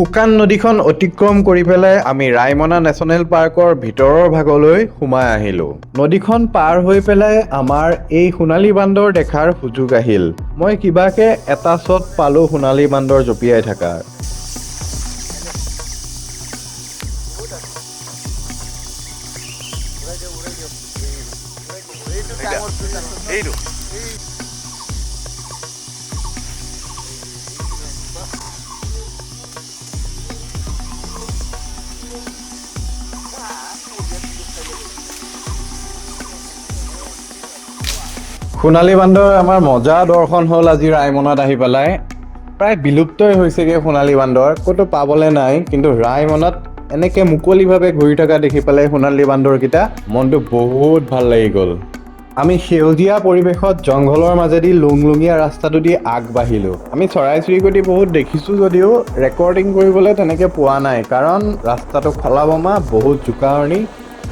শুকান নদীখন অতিক্ৰম কৰি পেলাই আমি ৰাইমনা নেশ্যনেল পাৰ্কৰ ভিতৰৰ ভাগলৈ সোমাই আহিলোঁ। নদীখন পাৰ হৈ পেলাই আমাৰ এই সোণালী বান্দৰ দেখাৰ সুযোগ আহিল। মই কিবাকে এটা শ্বট পালোঁ সোণালী বান্দৰ জঁপিয়াই থকা। সোণালী বান্দৰ আমাৰ মজা দৰ্শন হ'ল আজি ৰাইমনাত আহি পেলাই। প্ৰায় বিলুপ্তই হৈছেগৈ সোণালী বান্দৰ, ক'তো পাবলৈ নাই। কিন্তু ৰাইমনাত এনেকৈ মুকলিভাৱে ঘূৰি থকা দেখি পেলাই সোণালী বান্দৰকেইটা মনটো বহুত ভাল লাগি গ'ল। আমি সেউজীয়া পৰিৱেশত জংঘলৰ মাজেদি লুংলুঙীয়া ৰাস্তাটো দি আগবাঢ়িলোঁ। আমি চৰাই চিৰিকটি বহুত দেখিছোঁ যদিও ৰেকৰ্ডিং কৰিবলৈ তেনেকৈ পোৱা নাই, কাৰণ ৰাস্তাটো খলা বমা, বহুত জোকাৰণি,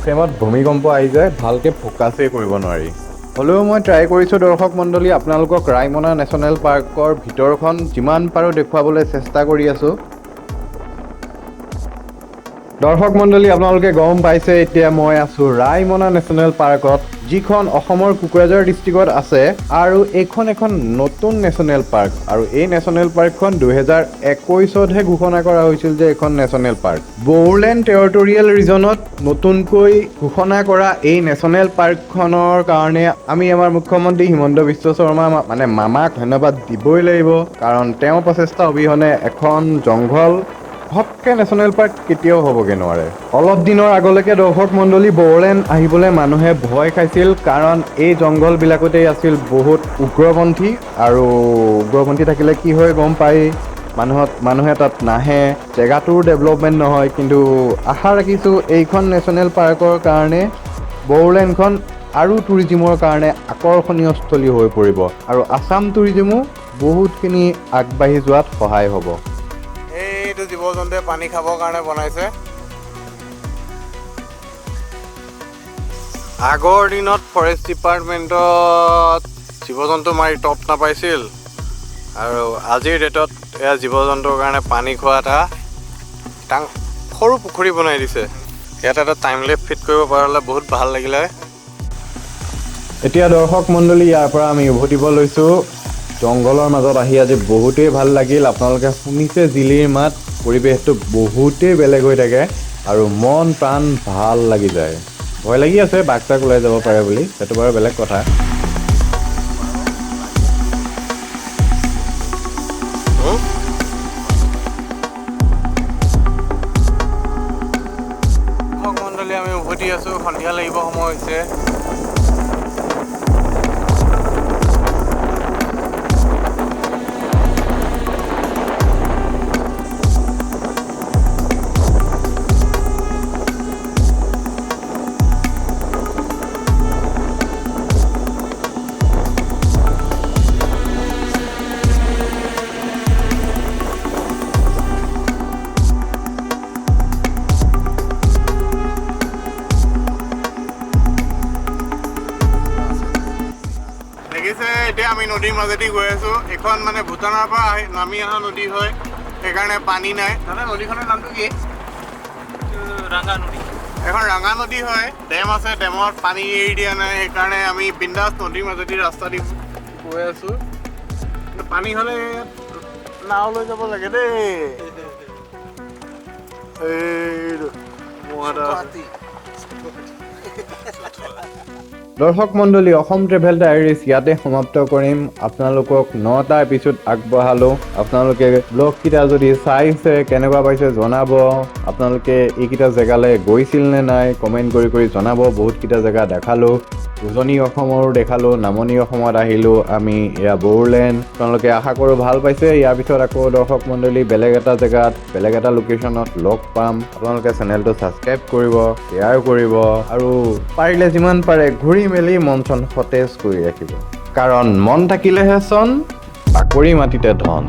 ফ্ৰেমত ভূমিকম্প আহি যায়, ভালকৈ ফ'কাছেই কৰিব নোৱাৰি। হ'লেও মই ট্ৰাই কৰিছোঁ দৰ্শক মণ্ডলী, আপোনালোকক ৰাইমনা নেশ্যনেল পাৰ্কৰ ভিতৰখন যিমান পাৰোঁ দেখুৱাবলৈ চেষ্টা কৰি আছোঁ। দৰ্শক মণ্ডলী, আপোনালোকে গম পাইছে এতিয়া মই আছোঁ ৰাইমনা নেশ্যনেল পাৰ্কত, যিখন অসমৰ কোকৰাঝাৰ ডিষ্ট্ৰিক্টত আছে। আৰু এইখন এখন নতুন নেশ্যনেল পাৰ্ক, আৰু এই নেশ্যনেল পাৰ্কখন 2021তহে ঘোষণা কৰা হৈছিল যে এখন নেশ্যনেল পাৰ্ক। বড়োলেণ্ড টেৰিটৰিয়েল ৰিজনত নতুনকৈ ঘোষণা কৰা এই নেশ্যনেল পাৰ্কখনৰ কাৰণে আমি আমাৰ মুখ্যমন্ত্ৰী হিমন্ত বিশ্ব শৰ্মা মামাক ধন্যবাদ দিবই লাগিব, কাৰণ তেওঁৰ প্ৰচেষ্টা অবিহনে এখন জংঘল ঘপকৈ নেশ্যনেল পাৰ্ক কেতিয়াও হ'বগৈ নোৱাৰে। অলপ দিনৰ আগলৈকে দৰ্শক মণ্ডলী বড়োলেণ্ড আহিবলৈ মানুহে ভয় খাইছিল, কাৰণ এই জংঘলবিলাকতেই আছিল বহুত উগ্ৰপন্থী, আৰু উগ্ৰপন্থী থাকিলে কি হয় গম পাই, মানুহে তাত নাহে, জেগাটোৰ ডেভেলপমেণ্ট নহয়। কিন্তু আশা ৰাখিছোঁ এইখন নেশ্যনেল পাৰ্কৰ কাৰণে বড়োলেণ্ডখন আৰু টুৰিজিমৰ কাৰণে আকৰ্ষণীয় স্থলী হৈ পৰিব, আৰু আছাম টুৰিজিমো বহুতখিনি আগবাঢ়ি যোৱাত সহায় হ'ব। এইটো জীৱ জন্তুৱে পানী খাবৰ কাৰণে বনাইছে। আগৰ দিনত ফৰেষ্ট ডিপাৰ্টমেণ্টত জীৱ জন্তু মাৰি টপ নাপাইছিল, আৰু আজিৰ ডেটত এয়া জীৱ জন্তুৰ কাৰণে পানী খোৱা এটা সৰু পুখুৰী বনাই দিছে। ইয়াত এটা টাইম লেপ ফিট কৰিব পৰা হ'লে বহুত ভাল লাগিলে। এতিয়া দৰ্শক মণ্ডলী, ইয়াৰ পৰা আমি উভতিব লৈছোঁ। জংঘলৰ মাজত আহি আজি বহুতেই ভাল লাগিল। আপোনালোকে শুনিছে জিলিৰ মাত, পৰিৱেশটো বহুতেই বেলেগ হৈ থাকে, আৰু মন প্ৰাণ ভাল লাগি যায়। ভয় লাগি আছে বাঘ চাঘ ওলাই যাব পাৰে বুলি, সেইটো বাৰু বেলেগ কথা। মণ্ডলী, আমি উভতি আছোঁ, সন্ধিয়া লাগিব সময় হৈছে। এতিয়া আমি নদীৰ মাজেদি গৈ আছোঁ। এইখন ভূটানৰ পৰা নামি অহা নদী হয়, সেইকাৰণে পানী নাই। দাদা, নদীখনৰ নামটো কি? ৰাঙা নদী। এখন ৰাঙা নদী হয়, ডেম আছে, ডেমত পানী এৰি দিয়া নাই, সেইকাৰণে আমি বিন্দাছ নদীৰ মাজেদি ৰাস্তা দি গৈ আছোঁ। কিন্তু পানী হ'লে নাও লৈ যাব লাগে দেই। দৰ্শক মণ্ডলী, অসম ট্ৰেভেল ডায়েৰিজ ইয়াতে সমাপ্ত কৰিম। আপোনালোকক 9টা এপিছড আগবঢ়ালোঁ। আপোনালোকে ব্লগকেইটা যদি চাইছে, কেনেকুৱা পাইছে জনাব। আপোনালোকে এইকেইটা জেগালৈ গৈছিল নে নাই কমেণ্ট কৰি জনাব। বহুতকেইটা জেগা দেখালোঁ, উজনি অসমৰো দেখালোঁ, নামনি অসমত আহিলোঁ আমি, এয়া বড়োলেণ্ড। আপোনালোকে আশা কৰোঁ ভাল পাইছে। ইয়াৰ পিছত আকৌ দৰ্শক মণ্ডলী বেলেগ এটা জেগাত, বেলেগ এটা লোকেশ্যনত লগ পাম। আপোনালোকে চেনেলটো ছাবস্ক্ৰাইব কৰিব, শ্বেয়াৰ কৰিব, আৰু পাৰিলে যিমান পাৰে ঘূৰি মেলি মন চন সতেজ কৰি ৰাখিব, কাৰণ মন থাকিলেহে চন, বাকৰি মাটিতে ধন।